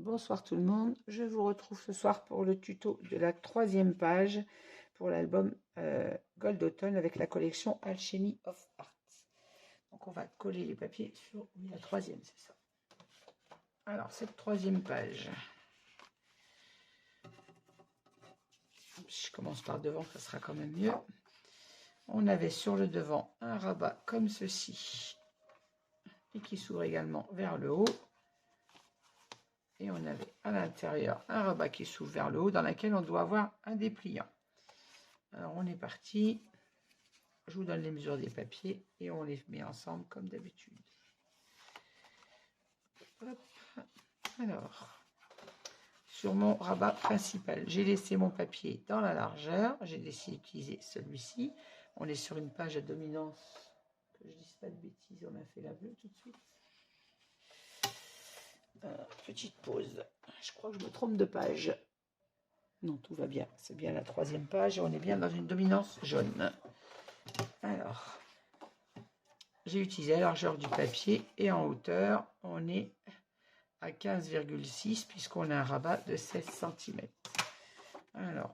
Bonsoir tout le monde, je vous retrouve ce soir pour le tuto de la 3e page pour l'album Gold Autumn avec la collection Alchemy of Art. Donc on va coller les papiers sur la 3e, c'est ça. Alors cette 3e page, je commence par devant, ça sera quand même mieux. On avait sur le devant un rabat comme ceci et qui s'ouvre également vers le haut. Et on avait à l'intérieur un rabat qui s'ouvre vers le haut dans lequel on doit avoir un dépliant. Alors on est parti. Je vous donne les mesures des papiers et on les met ensemble comme d'habitude. Alors, sur mon rabat principal, j'ai laissé mon papier dans la largeur. J'ai décidé d'utiliser celui-ci. On est sur une page à dominance. Que je ne dise pas de bêtises, on a fait la bleue tout de suite. Petite pause. Je crois que je me trompe de page. Non, tout va bien. C'est bien la 3e page et on est bien dans une dominance jaune. Alors, j'ai utilisé la largeur du papier et en hauteur, on est à 15,6 puisqu'on a un rabat de 16 cm. Alors,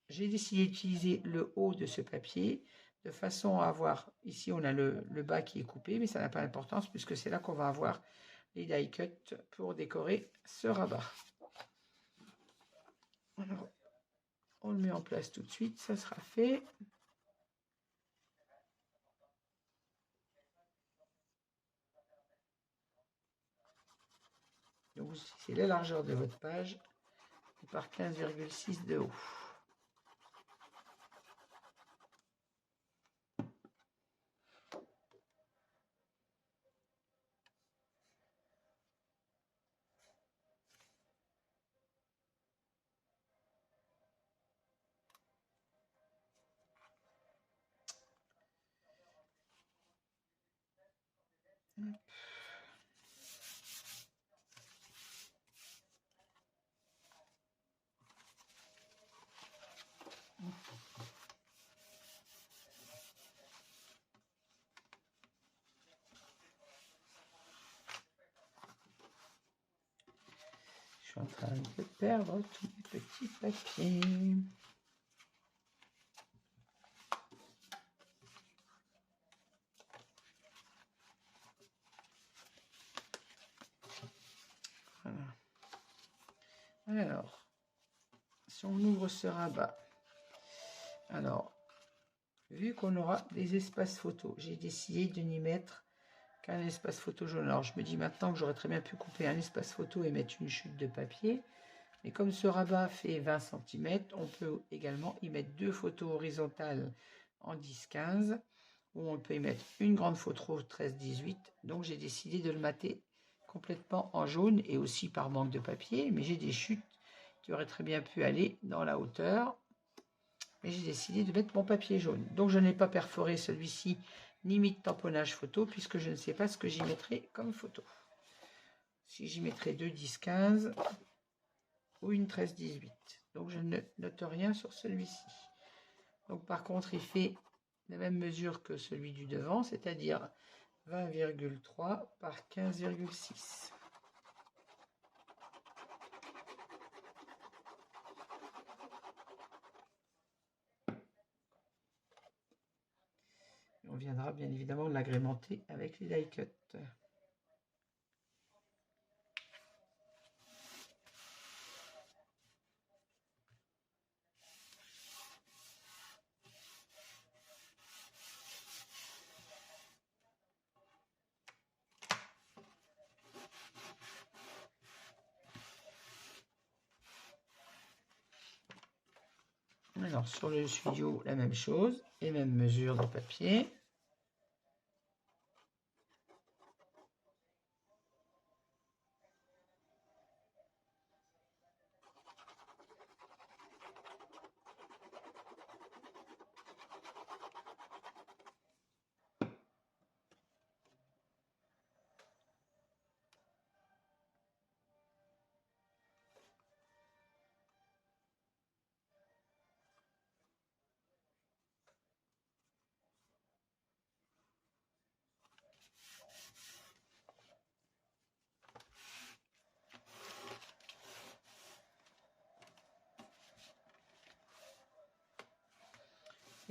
j'ai décidé d'utiliser le haut de ce papier de façon à avoir, ici on a le bas qui est coupé, mais ça n'a pas d'importance puisque c'est là qu'on va avoir les die cuts pour décorer ce rabat. Alors, on le met en place tout de suite, ça sera fait. Donc vous utilisez la largeur de votre page et par 15,6 de haut. Je suis en train de perdre tous mes petits papiers. Voilà. Alors, si on ouvre ce rabat, alors, vu qu'on aura des espaces photos, j'ai décidé de n'y mettre qu'un espace photo jaune. Alors, je me dis maintenant que j'aurais très bien pu couper un espace photo et mettre une chute de papier. Mais comme ce rabat fait 20 cm, on peut également y mettre 2 photos horizontales en 10-15, ou on peut y mettre une grande photo 13-18. Donc, j'ai décidé de le mater complètement en jaune et aussi par manque de papier. Mais j'ai des chutes qui auraient très bien pu aller dans la hauteur. Mais j'ai décidé de mettre mon papier jaune. Donc, je n'ai pas perforé celui-ci ni mis de tamponnage photo puisque je ne sais pas ce que j'y mettrai comme photo. Si j'y mettrai 2 10-15 ou une 13-18. Donc, je ne note rien sur celui-ci. Donc, par contre, il fait la même mesure que celui du devant, c'est-à-dire 20,3 par 15,6. On viendra bien évidemment l'agrémenter avec les die cuts. Alors sur le studio, la même chose, et même mesure de papier.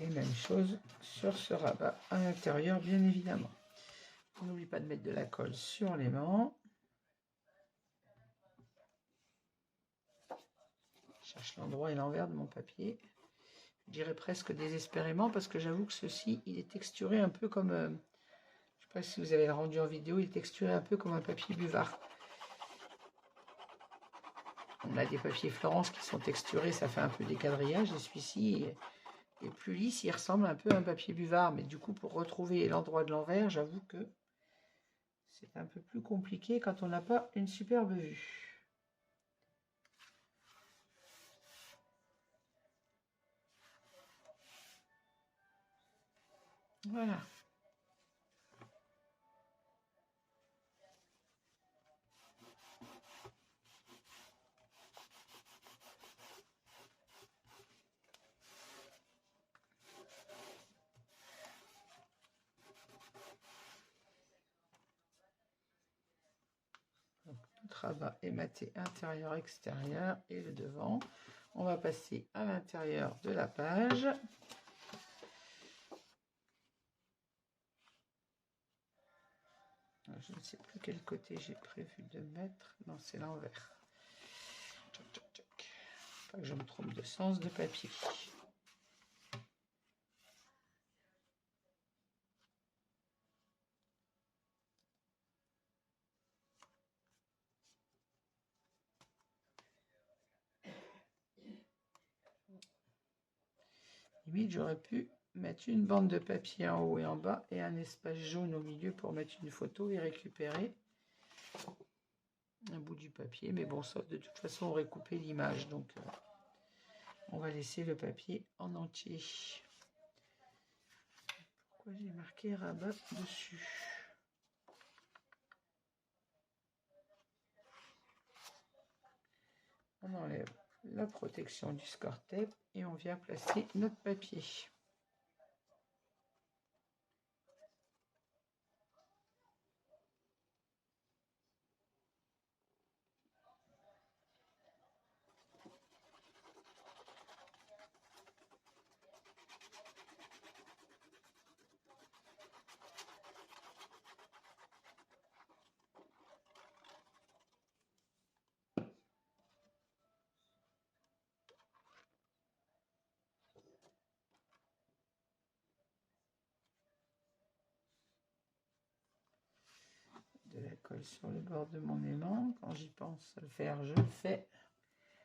Et même chose sur ce rabat à l'intérieur, bien évidemment. On n'oublie pas de mettre de la colle sur l'aimant. Je cherche l'endroit et l'envers de mon papier. Je dirais presque désespérément parce que j'avoue que ceci, il est texturé un peu comme... je ne sais pas si vous avez le rendu en vidéo, il est texturé un peu comme un papier buvard. On a des papiers Florence qui sont texturés, ça fait un peu des quadrillages. Et celui-ci est plus lisse, il ressemble un peu à un papier buvard. Mais du coup, pour retrouver l'endroit de l'envers, j'avoue que c'est un peu plus compliqué quand on n'a pas une superbe vue. Voilà. Donc, notre rabat est maté intérieur, extérieur et le devant. On va passer à l'intérieur de la page. Je ne sais plus quel côté j'ai prévu de mettre. Non, c'est l'envers. Pas que je me trompe de sens de papier. Limite, j'aurais pu mettre une bande de papier en haut et en bas et un espace jaune au milieu pour mettre une photo et récupérer un bout du papier. Mais bon, ça, de toute façon, on aurait coupé l'image. Donc, on va laisser le papier en entier. Pourquoi j'ai marqué rabat dessus? On enlève la protection du score tape et on vient placer notre papier. De la colle sur le bord de mon aimant. Quand j'y pense à le faire, je le fais.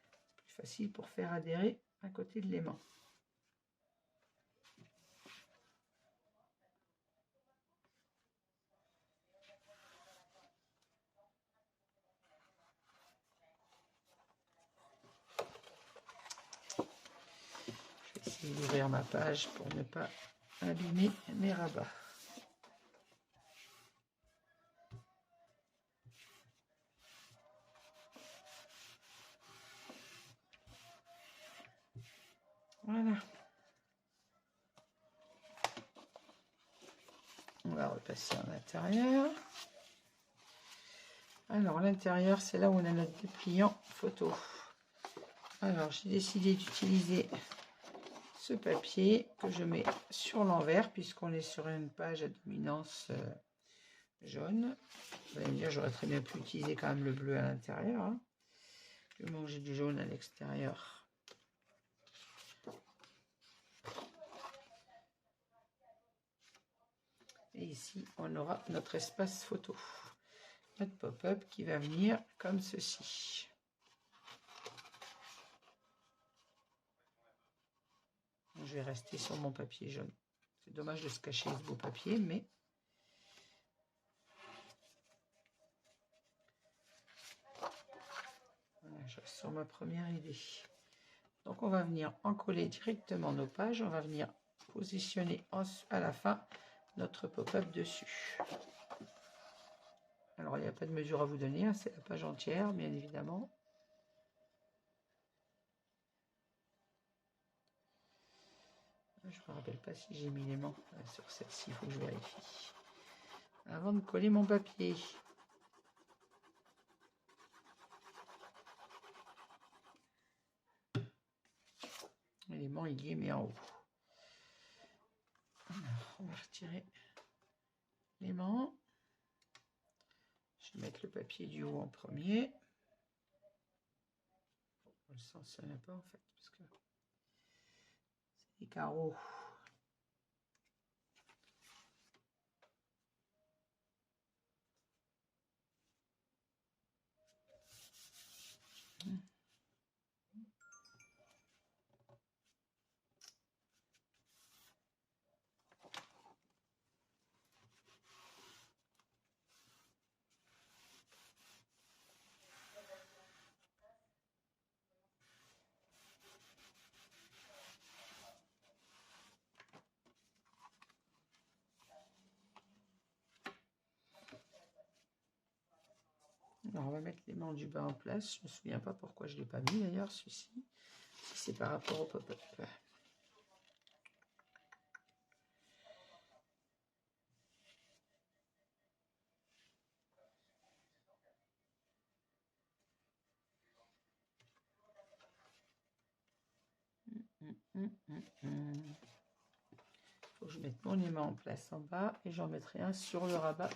C'est plus facile pour faire adhérer à côté de l'aimant. Je vais essayer d'ouvrir ma page pour ne pas abîmer mes rabats. Voilà. On va repasser en intérieur. Alors, l'intérieur, c'est là où on a notre dépliant photo. Alors, j'ai décidé d'utiliser ce papier que je mets sur l'envers puisqu'on est sur une page à dominance jaune. Vous allez me dire, j'aurais très bien pu utiliser quand même le bleu à l'intérieur. Hein. Je vais manger du jaune à l'extérieur. Et ici, on aura notre espace photo. Notre pop-up qui va venir comme ceci. Je vais rester sur mon papier jaune. C'est dommage de se cacher ce beau papier, mais... Voilà, je reste sur ma première idée. Donc, on va venir en coller directement nos pages. On va venir positionner à la fin notre pop-up dessus. Alors, il n'y a pas de mesure à vous donner, hein, c'est la page entière, bien évidemment. Je ne me rappelle pas si j'ai mis l'aimant sur celle-ci, il faut que je vérifie. Avant de coller mon papier. L'aimant, il y est, mais en haut. retirer l'aimant. Je vais mettre le papier du haut en premier. On le sanctionne pas en fait, parce que c'est des carreaux. Alors, on va mettre l'aimant du bas en place. Je ne me souviens pas pourquoi je ne l'ai pas mis d'ailleurs, celui-ci. Si c'est par rapport au pop-up. Faut que je mette mon aimant en place en bas et j'en mettrai un sur le rabat.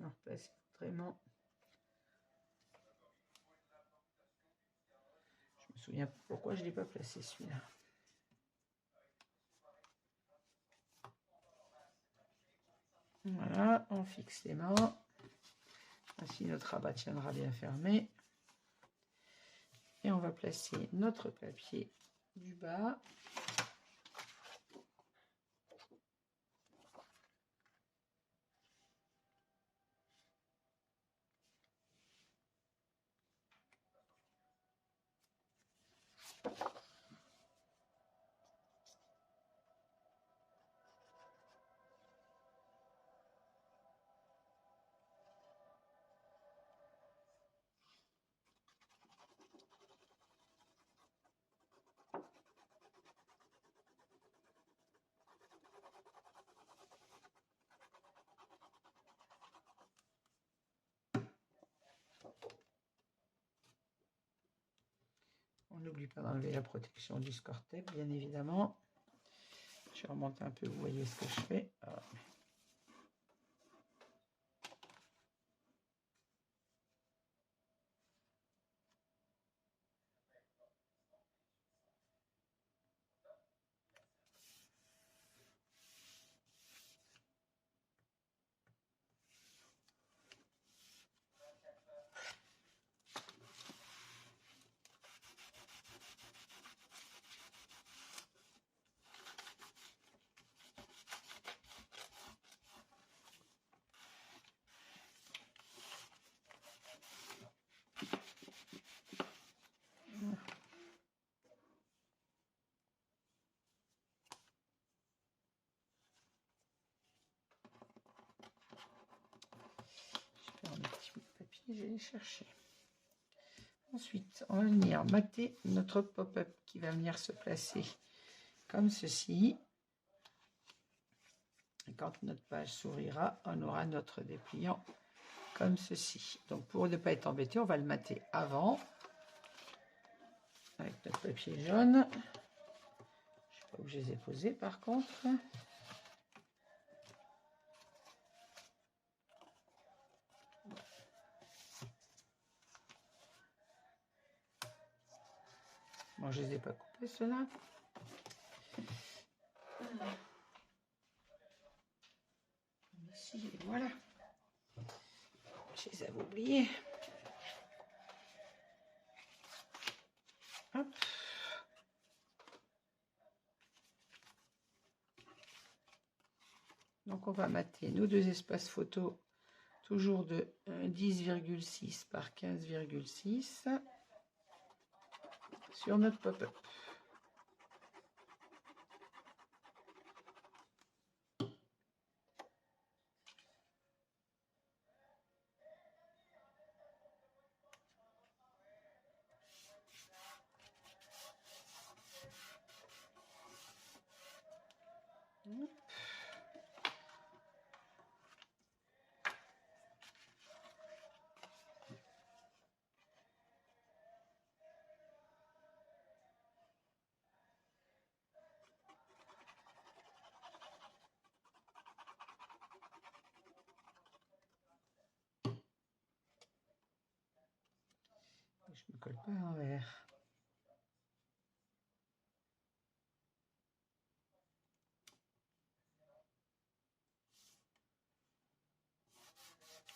On replace vraiment. Je me souviens pas pourquoi je ne l'ai pas placé celui-là. Voilà, on fixe les mains. Ainsi notre rabat tiendra bien fermé. Et on va placer notre papier du bas. On n'oublie pas d'enlever la protection du score-tape, bien évidemment. Je vais remonter un peu, vous voyez ce que je fais. Alors. Je vais les chercher. Ensuite, on va venir mater notre pop-up qui va venir se placer comme ceci. Et quand notre page s'ouvrira, on aura notre dépliant comme ceci. Donc pour ne pas être embêté, on va le mater avant avec notre papier jaune. Je ne sais pas où je les ai posés par contre. Bon, je ne les ai pas coupés ceux-là. Ici, voilà. Je les avais oubliés. Hop. Donc on va mater nos deux espaces photos, toujours de 10,6 par 15,6 sur notre pop-up. Je ne me colle pas à l'envers.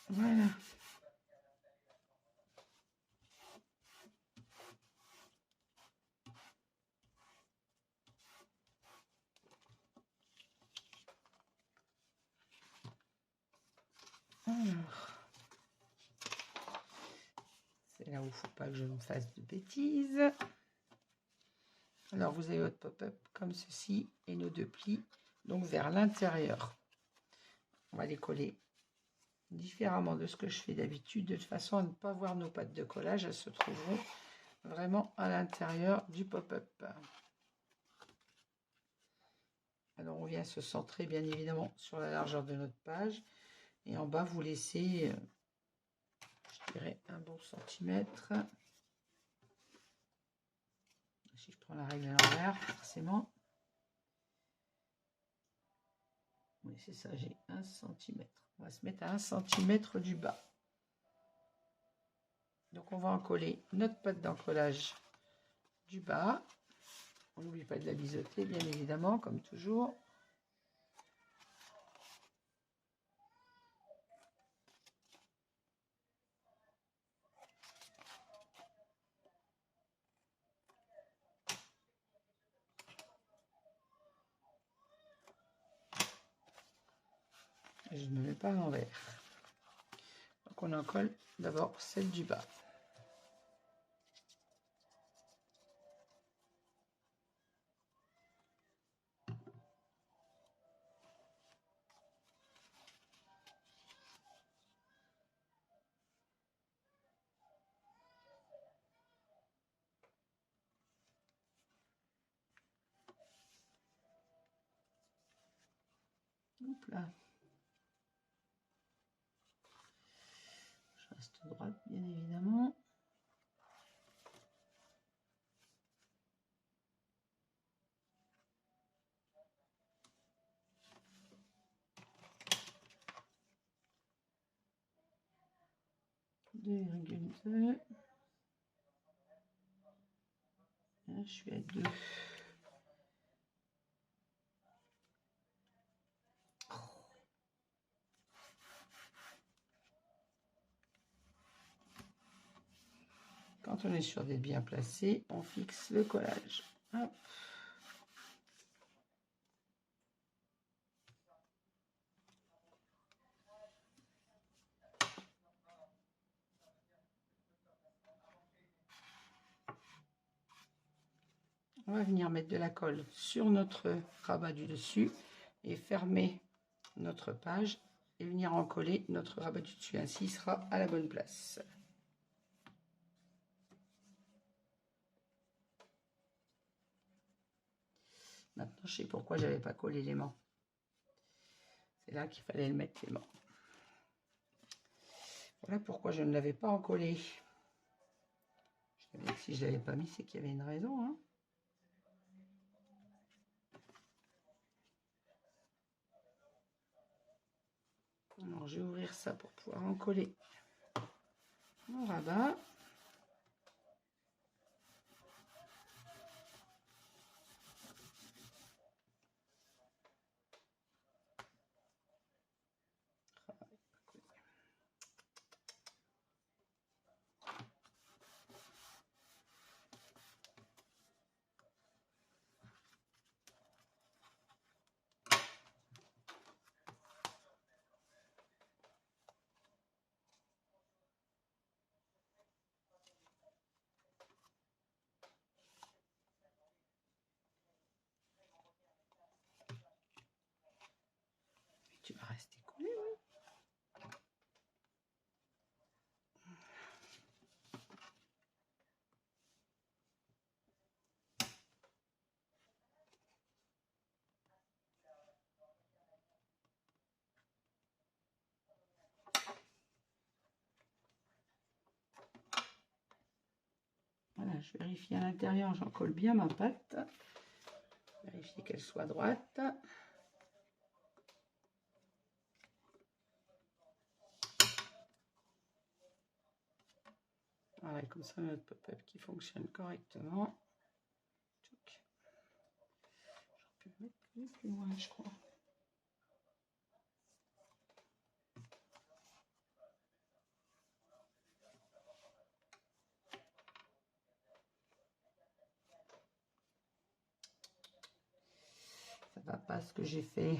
Voilà. Alors, c'est là où il ne faut pas que je me fasse de bêtises. Alors, vous avez votre pop-up comme ceci et nos deux plis, donc vers l'intérieur. On va les coller différemment de ce que je fais d'habitude, de façon à ne pas voir nos pattes de collage. Elles se trouveront vraiment à l'intérieur du pop-up. Alors, on vient se centrer bien évidemment sur la largeur de notre page. Et en bas, vous laissez, je dirais, un bon centimètre. Si je prends la règle à l'envers, forcément. Oui, c'est ça, j'ai 1 cm. On va se mettre à 1 cm du bas. Donc, on va en coller notre patte d'encollage du bas. On n'oublie pas de la biseauter, bien évidemment, comme toujours. Et je ne mets pas à l'envers. Donc, on en colle d'abord celle du bas. Hop là. Je reste droite, bien évidemment. ,2. Là, je suis à 2. Quand on est sûr d'être bien placé, on fixe le collage. Hop. On va venir mettre de la colle sur notre rabat du dessus et fermer notre page et venir en coller notre rabat du dessus. Ainsi, il sera à la bonne place. Maintenant, je sais pourquoi j'avais pas collé l'aimant. C'est là qu'il fallait le mettre, l'aimant. Voilà pourquoi je ne l'avais pas encollé. Si je ne l'avais pas mis, c'est qu'il y avait une raison. Hein. Alors, je vais ouvrir ça pour pouvoir en coller mon rabat. Voilà, je vérifie à l'intérieur, j'en colle bien ma pâte. Vérifier qu'elle soit droite. Voilà, comme ça notre pop-up qui fonctionne correctement. J'aurais pu le mettre plus loin, je crois. Ça va pas ce que j'ai fait.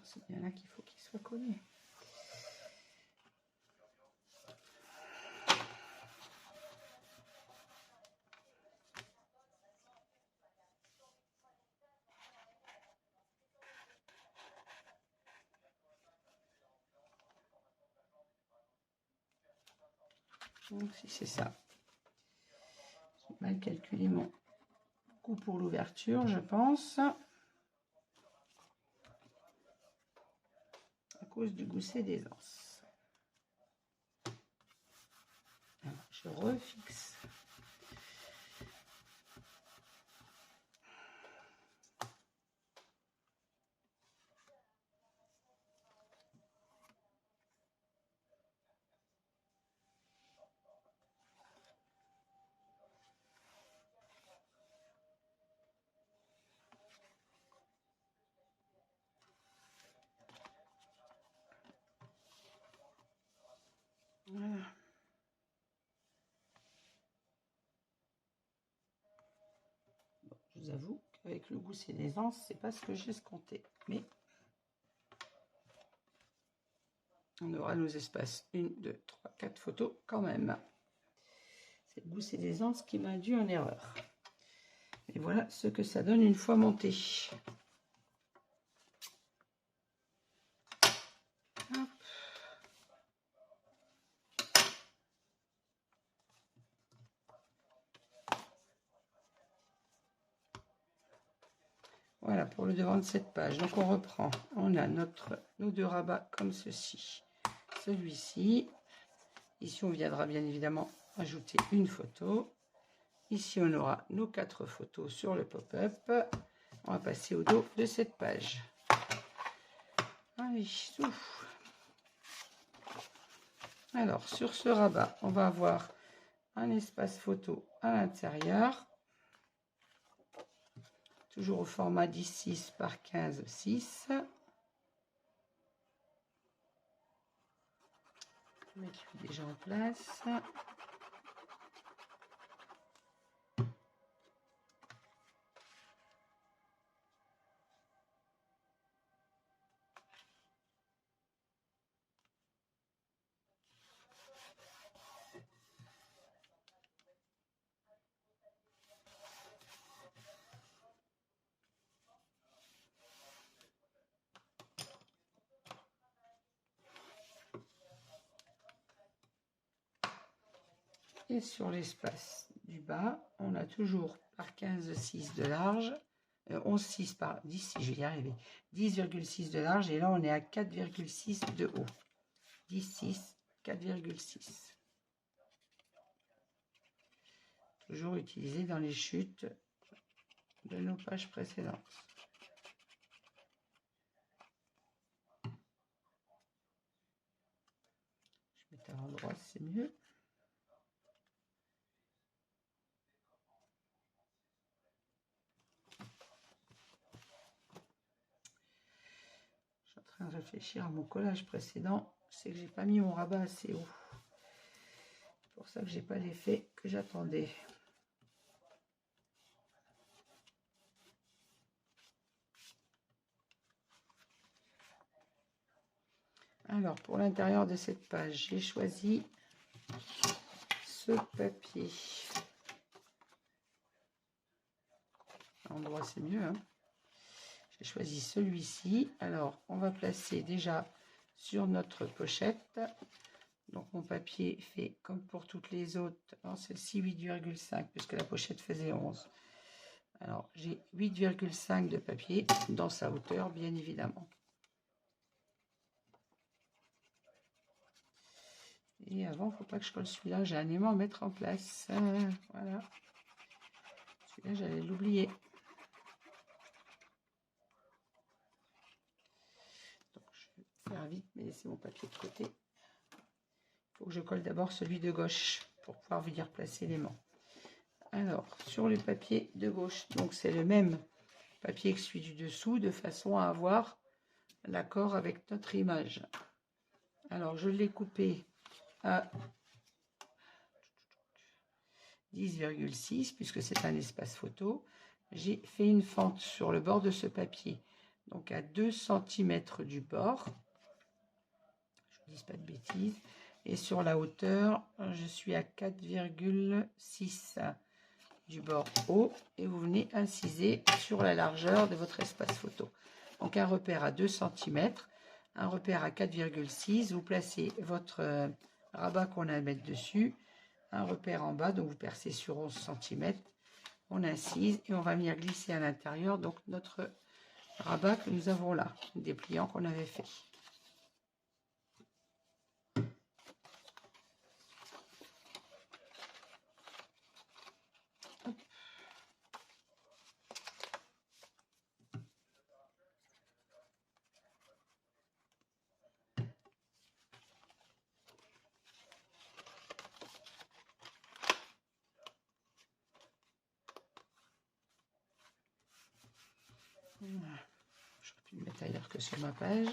C'est bien là qu'il faut qu'il soit collé. Donc si c'est ça. J'ai mal calculé mon coup pour l'ouverture, je pense. À cause du gousset des anses. Alors, je refixe. Voilà. Bon, je vous avoue qu'avec le gousset des anses, c'est pas ce que j'ai escompté. Mais on aura nos espaces 1, 2, 3, 4 photos quand même. C'est le gousset des anses qui m'a induit en erreur. Et voilà ce que ça donne une fois monté. Hop. Voilà pour le devant de cette page. Donc on reprend. On a nos deux rabats comme ceci. Celui-ci. Ici on viendra bien évidemment ajouter une photo. Ici on aura nos 4 photos sur le pop-up. On va passer au dos de cette page. Allez, souffle. Alors sur ce rabat, on va avoir un espace photo à l'intérieur. Toujours au format 10-6 par 15-6. Je vais mettre déjà en place. Et sur l'espace du bas, on a toujours par 15,6 de large, 11,6 par 10, je vais y arriver, 10,6 de large, et là on est à 4,6 de haut. 10,6, 4,6. Toujours utilisé dans les chutes de nos pages précédentes. Je vais mettre à l'endroit, c'est mieux. Je suis en train de réfléchir à mon collage précédent. C'est que j'ai pas mis mon rabat assez haut. C'est pour ça que j'ai pas l'effet que j'attendais. Alors, pour l'intérieur de cette page, j'ai choisi ce papier. L'endroit c'est mieux, hein. J'ai choisi celui-ci. Alors on va placer déjà sur notre pochette. Donc mon papier fait comme pour toutes les autres. Celle-ci 8,5 puisque la pochette faisait 11. Alors j'ai 8,5 de papier dans sa hauteur bien évidemment. Et avant, il ne faut pas que je colle celui-là. J'ai un aimant à mettre en place. Voilà. Celui-là, j'allais l'oublier. Donc, je vais faire vite, mais laisser mon papier de côté. Il faut que je colle d'abord celui de gauche pour pouvoir venir placer l'aimant. Alors, sur le papier de gauche, donc c'est le même papier que celui du dessous, de façon à avoir l'accord avec notre image. Alors, je l'ai coupé à 10,6 puisque c'est un espace photo. J'ai fait une fente sur le bord de ce papier, donc à 2 cm du bord. Je ne dis pas de bêtises. Et sur la hauteur, je suis à 4,6 du bord haut. Et vous venez inciser sur la largeur de votre espace photo. Donc un repère à 2 cm, un repère à 4,6. Vous placez votre rabat qu'on a à mettre dessus. Un repère en bas, donc vous percez sur 11 cm, on incise et on va venir glisser à l'intérieur donc notre rabat que nous avons là, des pliants qu'on avait fait. Voilà. J'aurais pu le mettre ailleurs que sur ma page.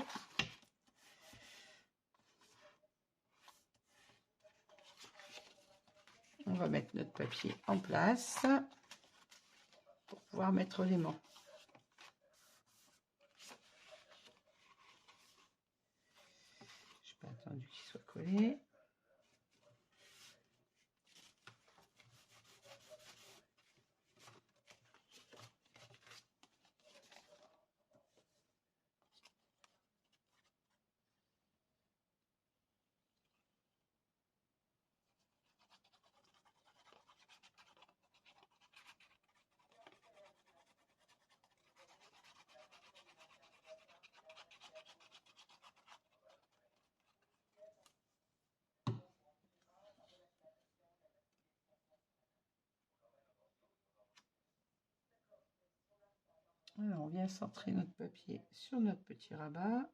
On va mettre notre papier en place pour pouvoir mettre l'aimant. Je n'ai pas attendu qu'il soit collé. Alors, on vient centrer notre papier sur notre petit rabat.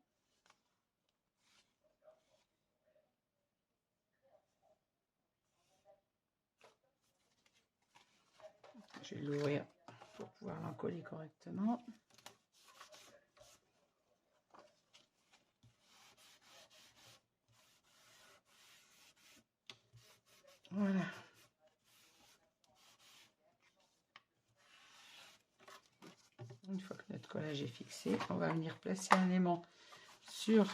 Je vais l'ouvrir pour pouvoir l'encoller correctement. Voilà. Une fois que notre collage est fixé, on va venir placer un aimant sur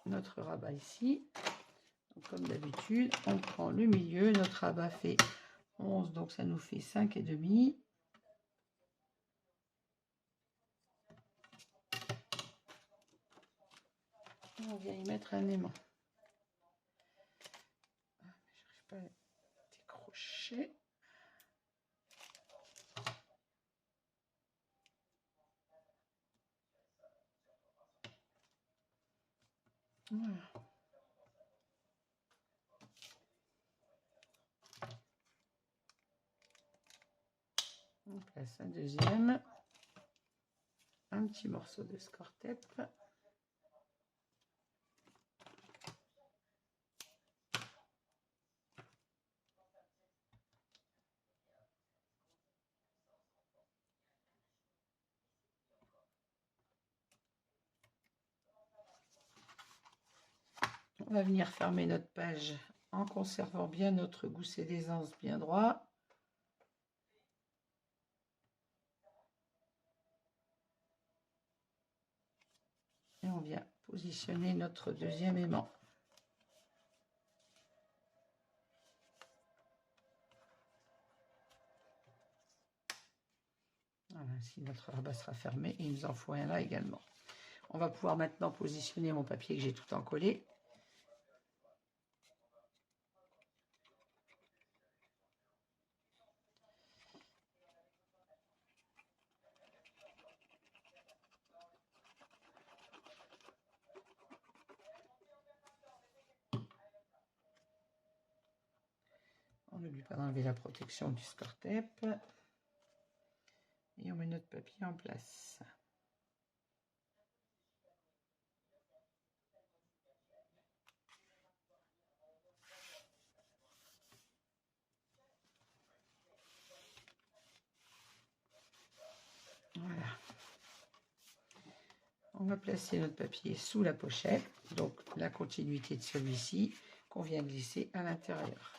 notre rabat ici. Donc, comme d'habitude, on prend le milieu. Notre rabat fait 11, donc ça nous fait 5,5. On vient y mettre un aimant. Ah, mais j'arrive pas à décrocher. Voilà. On place un deuxième. Un petit morceau de score-tape. On va venir fermer notre page en conservant bien notre gousset d'aisance bien droit. Et on vient positionner notre deuxième aimant. Ainsi, notre rabat sera fermé et il nous en faut un là également. On va pouvoir maintenant positionner mon papier que j'ai tout encollé. On n'oublie pas d'enlever la protection du score-tape. Et on met notre papier en place. Voilà. On va placer notre papier sous la pochette, donc la continuité de celui-ci qu'on vient de glisser à l'intérieur.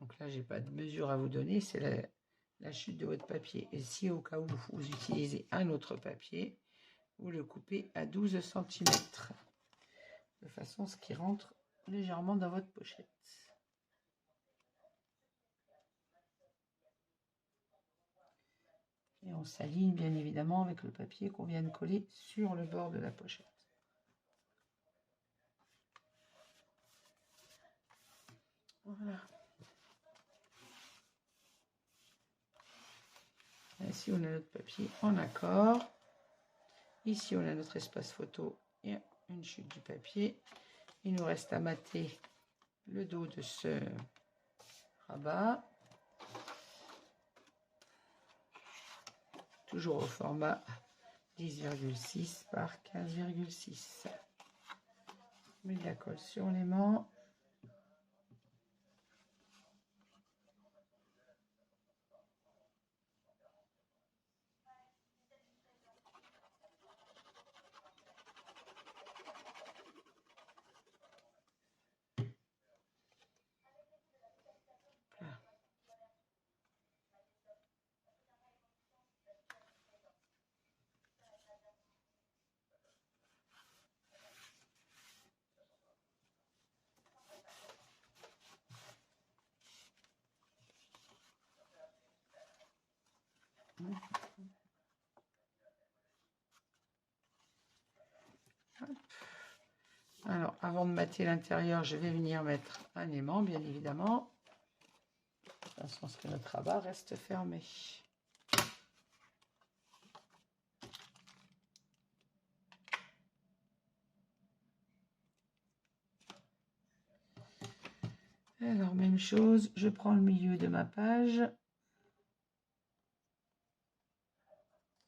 Donc là, j'ai pas de mesure à vous donner, c'est la chute de votre papier. Et si au cas où vous utilisez un autre papier, vous le coupez à 12 cm, de façon à ce qu'il rentre légèrement dans votre pochette. Et on s'aligne bien évidemment avec le papier qu'on vient de coller sur le bord de la pochette. Voilà. Ici, on a notre papier en accord. Ici, on a notre espace photo et une chute du papier. Il nous reste à mater le dos de ce rabat. Toujours au format 10,6 par 15,6. On met de la colle sur l'aimant. Alors, avant de mater l'intérieur, je vais venir mettre un aimant, bien évidemment, de façon à ce que notre rabat reste fermé. Alors, même chose, je prends le milieu de ma page.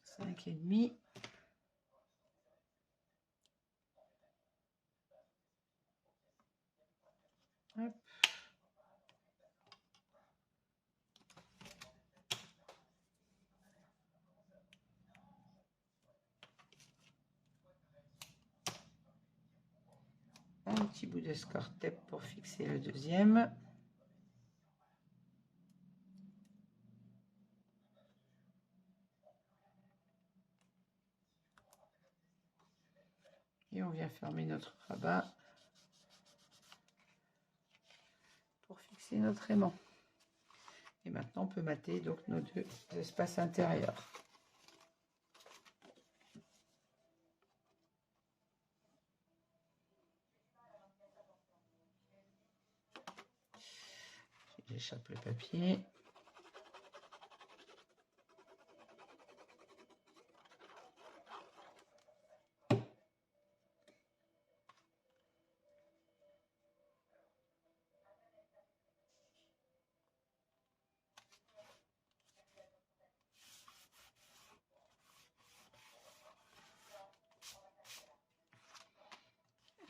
5,5. Hop. Un petit bout de score tape pour fixer le deuxième. Et on vient fermer notre rabat pour fixer notre aimant. Et maintenant, on peut mater donc nos deux espaces intérieurs. J'échappe le papier.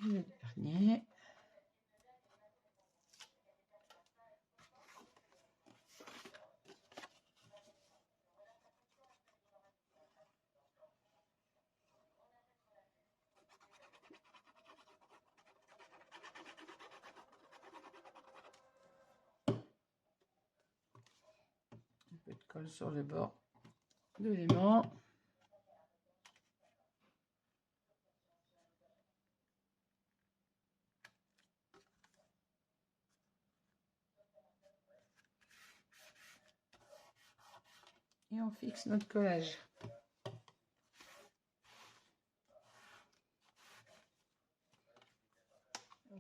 Le dernier. colle sur le bord de l'aimant. Et on fixe notre collage.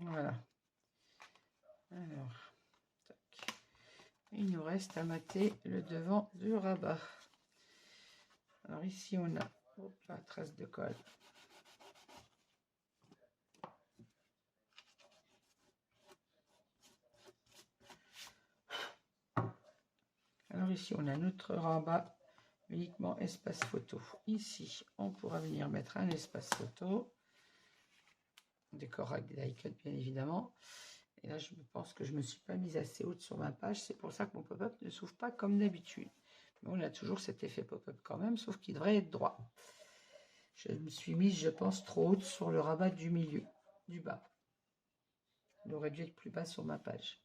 Voilà. Alors, tac. Il nous reste à mater le devant du rabat. Alors ici on a la trace de colle. Alors ici on a notre rabat uniquement espace photo. Ici on pourra venir mettre un espace photo. Décor avec des die cuts bien évidemment. Et là je pense que je me suis pas mise assez haute sur ma page. C'est pour ça que mon pop-up ne s'ouvre pas comme d'habitude. Mais on a toujours cet effet pop-up quand même, sauf qu'il devrait être droit. Je me suis mise, je pense, trop haute sur le rabat du milieu, du bas. Il aurait dû être plus bas sur ma page.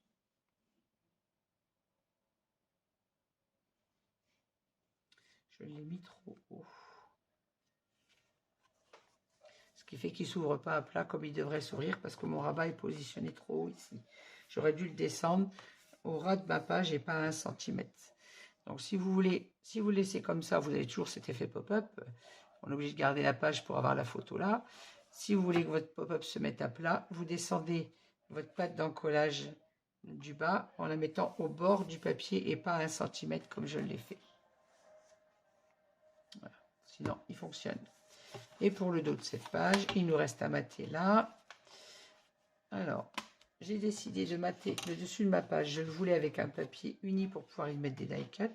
Je l'ai mis trop haut. Ce qui fait qu'il ne s'ouvre pas à plat comme il devrait s'ouvrir parce que mon rabat est positionné trop haut ici. J'aurais dû le descendre au ras de ma page et pas à 1 cm. Donc si vous laissez comme ça, vous avez toujours cet effet pop-up. On est obligé de garder la page pour avoir la photo là. Si vous voulez que votre pop-up se mette à plat, vous descendez votre pâte d'encollage du bas en la mettant au bord du papier et pas à 1 cm comme je l'ai fait. Voilà. Sinon, il fonctionne. Et pour le dos de cette page, il nous reste à mater là. Alors, j'ai décidé de mater le dessus de ma page. Je le voulais avec un papier uni pour pouvoir y mettre des die cuts.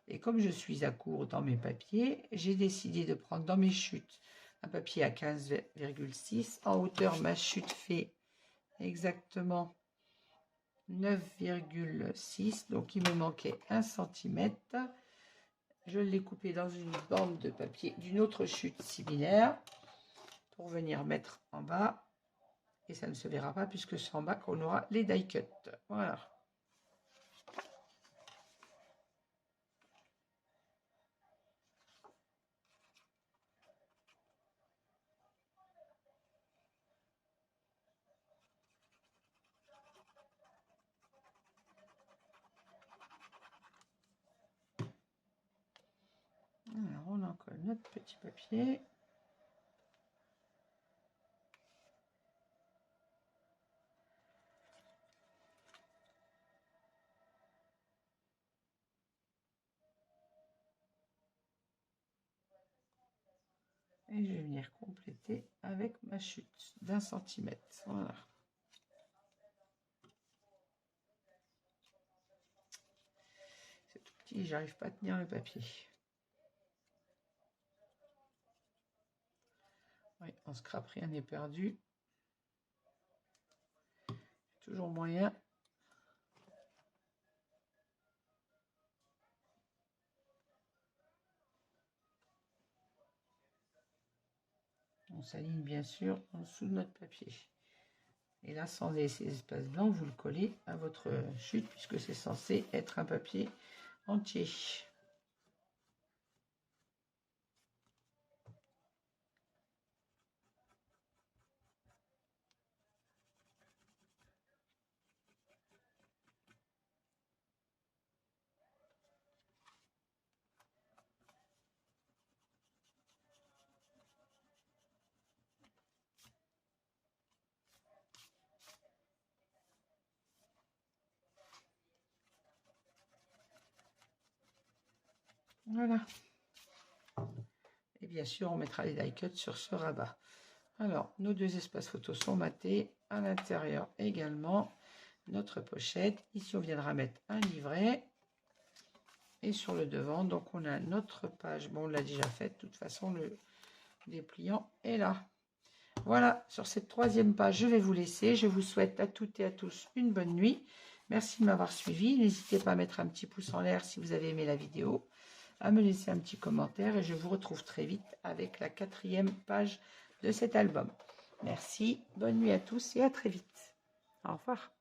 Et comme je suis à court dans mes papiers, j'ai décidé de prendre dans mes chutes un papier à 15,6. En hauteur, ma chute fait exactement 9,6. Donc, il me manquait 1 cm. Je l'ai coupé dans une bande de papier d'une autre chute similaire pour venir mettre en bas. Et ça ne se verra pas puisque c'est en bas qu'on aura les die cuts. Voilà. Alors, on encolle notre petit papier. Et je vais venir compléter avec ma chute d'1 cm. Voilà. C'est tout petit, j'arrive pas à tenir le papier. Oui, on scrape, rien n'est perdu. Toujours moyen. On s'aligne bien sûr en dessous de notre papier. Et là, sans laisser espace blanc, vous le collez à votre chute puisque c'est censé être un papier entier. Voilà. Et bien sûr, on mettra les die cuts sur ce rabat. Alors, nos deux espaces photos sont matés. À l'intérieur également, notre pochette. Ici, on viendra mettre un livret. Et sur le devant, donc on a notre page. Bon, on l'a déjà faite. De toute façon, le dépliant est là. Voilà, sur cette troisième page, je vais vous laisser. Je vous souhaite à toutes et à tous une bonne nuit. Merci de m'avoir suivi. N'hésitez pas à mettre un petit pouce en l'air si vous avez aimé la vidéo, à me laisser un petit commentaire et je vous retrouve très vite avec la 4e page de cet album. Merci, bonne nuit à tous et à très vite. Au revoir.